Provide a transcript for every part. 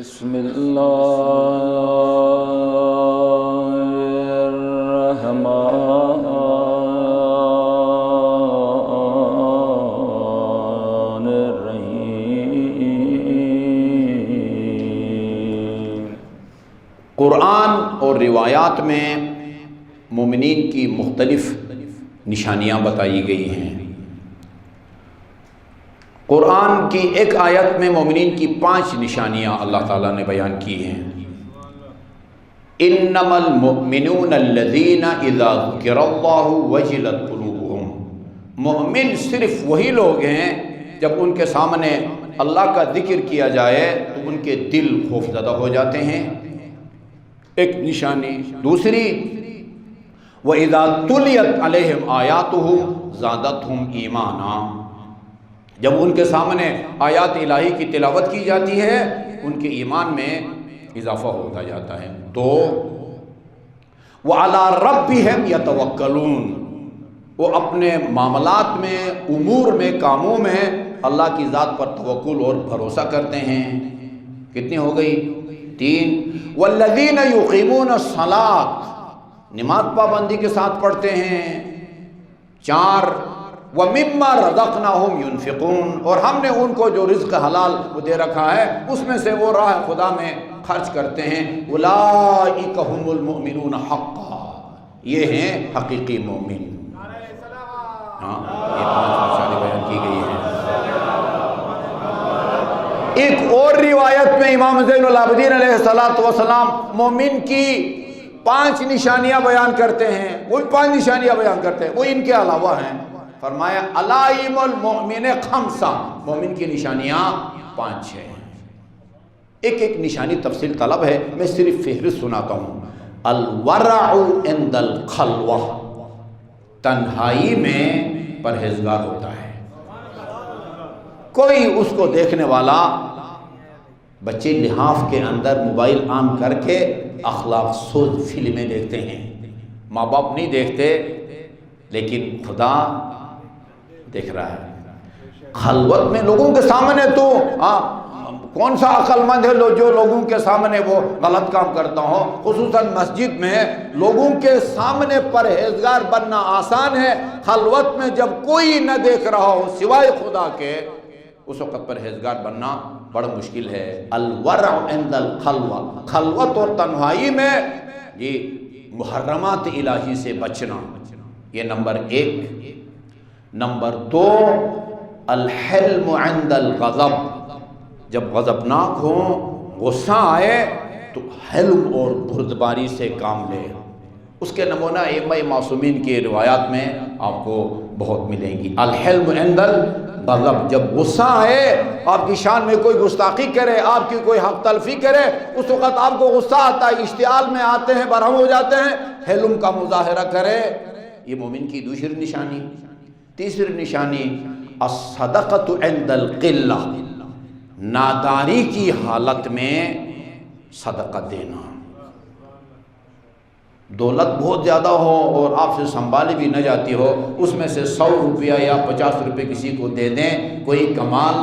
بسم اللہ الرحمن الرحیم۔ قرآن اور روایات میں مومنین کی مختلف نشانیاں بتائی گئی ہیں۔ قرآن کی ایک آیت میں مومنین کی 5 نشانیاں اللہ تعالیٰ نے بیان کی ہیں۔ انما المؤمنون الذین اذا ذکر اللہ وجلت قلوبہم، مومن صرف وہی لوگ ہیں جب ان کے سامنے اللہ کا ذکر کیا جائے تو ان کے دل خوف زدہ ہو جاتے ہیں، ایک نشانی۔ دوسری، وَإِذَا تُلِيَتْ عَلَيْهِمْ آيَاتُهُ زَادَتْهُمْ ایمانا، جب ان کے سامنے آیات الہی کی تلاوت کی جاتی ہے ان کے ایمان میں اضافہ ہوتا جاتا ہے۔ تو وَعَلَىٰ رَبِّهِمْ يَتَوَكَّلُونَ، وہ اپنے معاملات میں، امور میں، کاموں میں اللہ کی ذات پر توکل اور بھروسہ کرتے ہیں۔ کتنی ہو گئی؟ 3۔ وَالَّذِينَ يُقِيمُونَ الصَّلَاةَ، نماز پابندی کے ساتھ پڑھتے ہیں۔ 4۔ وَمِمَّا رَزَقْنَاهُمْ يُنْفِقُونَ، اور ہم نے ان کو جو رزق حلال وہ دے رکھا ہے اس میں سے وہ راہ خدا میں خرچ کرتے ہیں۔ أُولَٰئِكَ هُمُ الْمُؤْمِنُونَ حَقًّا، یہ ہیں حقیقی مومن۔ ہاں، یہ 5 نشانی بیان کی گئی ہیں۔ ایک اور روایت میں امام زین العابدین علیہ السلام مومن کی 5 نشانیاں بیان کرتے ہیں، وہی 5 نشانیاں بیان کرتے ہیں، وہ ان کے علاوہ ہیں۔ فرمایا علائم المؤمن 5، مومن کی نشانیاں 5 ہیں۔ ایک ایک نشانی تفصیل طلب ہے، میں صرف فہرست سناتا ہوں۔ الورع عند الخلوہ، تنہائی میں پرہیزگار ہوتا ہے۔ کوئی اس کو دیکھنے والا، بچے لحاف کے اندر موبائل آن کر کے اخلاق سوز فلمیں دیکھتے ہیں، ماں باپ نہیں دیکھتے لیکن خدا دیکھ رہا ہے۔ خلوت میں لوگوں کے سامنے تو کون سا عقل مند ہے جو لوگوں کے سامنے وہ غلط کام کرتا ہو، خصوصاً مسجد میں لوگوں کے سامنے پرہیزگار بننا آسان ہے، خلوت میں جب کوئی نہ دیکھ رہا ہو سوائے خدا کے اس وقت پرہیزگار بننا بڑا مشکل ہے۔ الورع عند الخلوہ، خلوت اور تنہائی میں یہ محرمات الہی سے بچنا، یہ نمبر 1۔ نمبر 2، الحلم عند الغضب، جب غضبناک ہو، غصہ آئے تو حلم اور بردباری سے کام لے۔ اس کے نمونہ ائمہ معصومین کی روایات میں آپ کو بہت ملیں گی۔ الحلم عند الغضب، جب غصہ آئے، آپ کی شان میں کوئی گستاخی کرے، آپ کی کوئی حق تلفی کرے، اس وقت آپ کو غصہ آتا ہے، اشتعال میں آتے ہیں، برہم ہو جاتے ہیں، حلم کا مظاہرہ کرے، یہ مومن کی دوسری نشانی۔ تیسری نشانی، الصدقۃ عند القلہ، ناداری کی حالت میں صدقہ دینا۔ دولت بہت زیادہ ہو اور آپ سے سنبھالی بھی نہ جاتی ہو، اس میں سے 100 روپیہ یا 50 روپے کسی کو دے دیں، کوئی کمال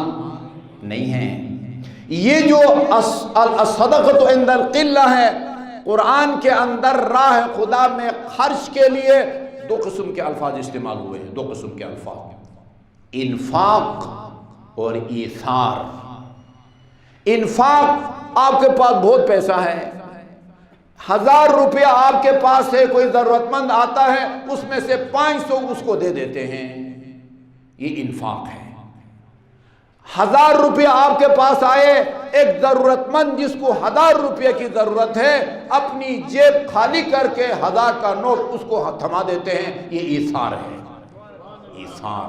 نہیں ہے۔ یہ جو الصدقۃ عند القلہ ہے، قرآن کے اندر راہ خدا میں خرچ کے لیے 2 قسم کے الفاظ استعمال ہوئے ہیں، 2 قسم کے الفاظ، انفاق اور ایثار۔ انفاق، آپ کے پاس بہت پیسہ ہے، 1000 روپیہ آپ کے پاس ہے، کوئی ضرورت مند آتا ہے، اس میں سے 500 اس کو دے دیتے ہیں، یہ انفاق ہے۔ 1000 روپیہ آپ کے پاس آئے، ایک ضرورت مند جس کو 1000 روپیہ کی ضرورت ہے، اپنی جیب خالی کر کے 1000 کا نوٹ اس کو تھما دیتے ہیں، یہ ایثار ہے۔ ایثار۔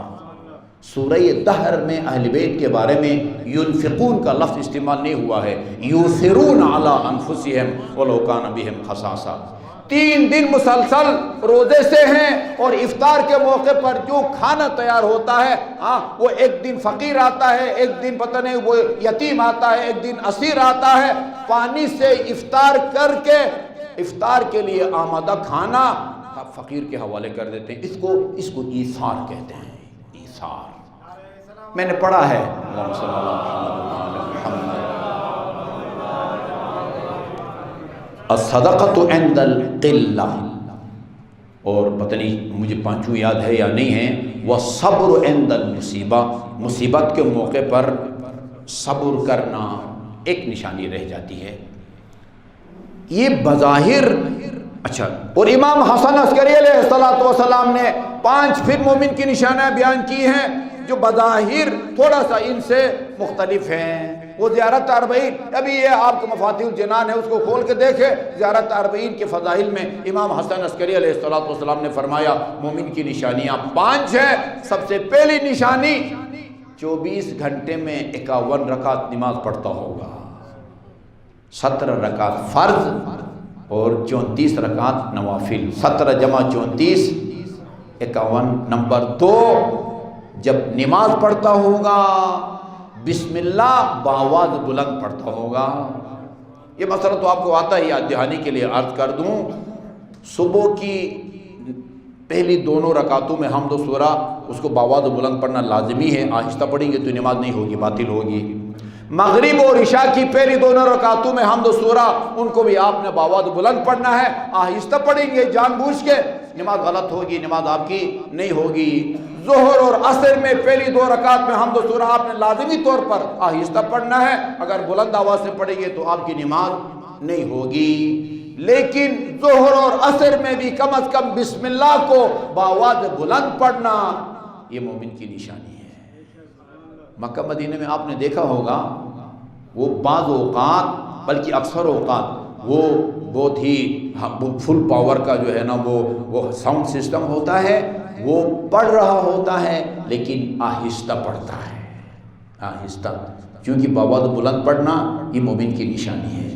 سورہ دہر میں اہل بیت کے بارے میں ينفقون کا لفظ استعمال نہیں ہوا ہے، یؤثرون علی انفسہم ولو کان بہم خصاصہ۔ 3 دن مسلسل روزے سے ہیں اور افطار کے موقع پر جو کھانا تیار ہوتا ہے، وہ ایک دن فقیر آتا ہے، ایک دن پتہ نہیں وہ یتیم آتا ہے، ایک دن اسیر آتا ہے، پانی سے افطار کر کے افطار کے لیے آمادہ کھانا فقیر کے حوالے کر دیتے ہیں، اس کو ایثار کہتے ہیں۔ ایثار میں نے پڑھا ہے، اللہم صلی اللہ علیہ وسلم، الصدقۃ عند القلہ، اور پتہ نہیں مجھے پانچوں یاد ہے یا نہیں ہے، والصبر عند المصیبہ، مصیبت کے موقع پر صبر کرنا ایک نشانی رہ جاتی ہے۔ یہ بظاہر اچھا، اور امام حسن عسکری علیہ السلام نے 5 پھر مومن کی نشانیاں بیان کی ہیں جو بظاہر تھوڑا سا ان سے مختلف ہیں۔ وہ زیارت 40، ابھی یہ آپ کو مفاتیح الجنان ہے، اس کو کھول کے دیکھیں، زیارت 40 کے فضائل میں امام حسن عسکری علیہ السلام نے فرمایا مومن کی نشانیاں 5 ہیں۔ سب سے پہلی نشانی 24 گھنٹے میں 51 رکعت نماز پڑھتا ہوگا، 17 رکعت فرض اور 34 رکعت نوافل، 17 جمع 34 51۔ نمبر 2، جب نماز پڑھتا ہوگا بسم اللہ بآواز بلند پڑھتا ہوگا۔ یہ مسئلہ تو آپ کو آتا ہی، یاد دہانی کے لیے عرض کر دوں، صبح کی پہلی دونوں رکعتوں میں حمد و سورہ اس کو بآواز بلند پڑھنا لازمی ہے، آہستہ پڑھیں گے تو نماز نہیں ہوگی، باطل ہوگی۔ مغرب اور عشاء کی پہلی دونوں رکعتوں میں حمد و سورہ ان کو بھی آپ نے بآواز بلند پڑھنا ہے، آہستہ پڑھیں گے جان بوجھ کے، نماز غلط ہوگی، نماز آپ کی نہیں ہوگی۔ ظہر اور عصر میں پہلی 2 رکعت میں حمد و سورہ آپ نے لازمی طور پر آہستہ پڑھنا ہے، اگر بلند آواز سے پڑھیں گے تو آپ کی نماز نہیں ہوگی۔ لیکن ظہر اور عصر میں بھی کم از کم بسم اللہ کو بآواز بلند پڑھنا یہ مومن کی نشانی ہے۔ مکہ مدینہ میں آپ نے دیکھا ہوگا وہ بعض اوقات بلکہ اکثر اوقات وہ بہت ہی فل پاور کا جو ہے نا وہ ساؤنڈ سسٹم ہوتا ہے، وہ پڑھ رہا ہوتا ہے لیکن آہستہ پڑھتا ہے، آہستہ، کیونکہ بآواز بلند پڑھنا یہ مومن کی نشانی ہے۔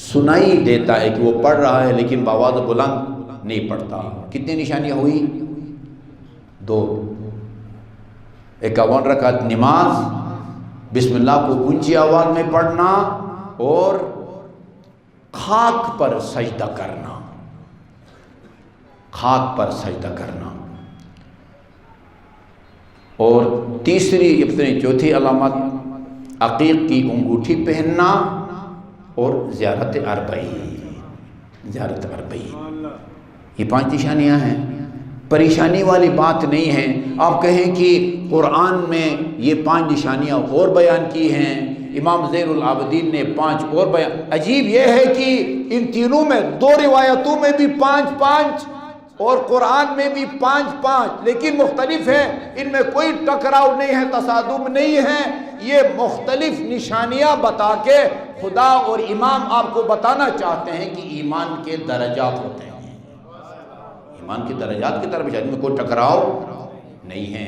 سنائی دیتا ہے کہ وہ پڑھ رہا ہے لیکن بآواز بلند نہیں پڑھتا۔ کتنی نشانیاں ہوئی؟ 2۔ 51 رکعت نماز، بسم اللہ کو اونچی آواز میں پڑھنا، اور خاک پر سجدہ کرنا، خاک پر سجدہ کرنا۔ اور تیسری اپنی چوتھی علامت عقیق کی انگوٹھی پہننا اور زیارت 40، زیارت 40، یہ 5 نشانیاں ہیں۔ پریشانی والی بات نہیں ہے، آپ کہیں کہ قرآن میں یہ 5 نشانیاں اور بیان کی ہیں، امام زین العابدین نے 5 اور بیان۔ عجیب یہ ہے کہ ان تینوں میں 2 روایتوں میں بھی 5 اور قرآن میں بھی 5 لیکن مختلف ہیں، ان میں کوئی ٹکراؤ نہیں ہے، تصادم نہیں ہے۔ یہ مختلف نشانیاں بتا کے خدا اور امام آپ کو بتانا چاہتے ہیں کہ ایمان کے درجات ہوتے ہیں، ایمان کے درجات کی طرف ان میں کوئی ٹکراؤ نہیں ہے۔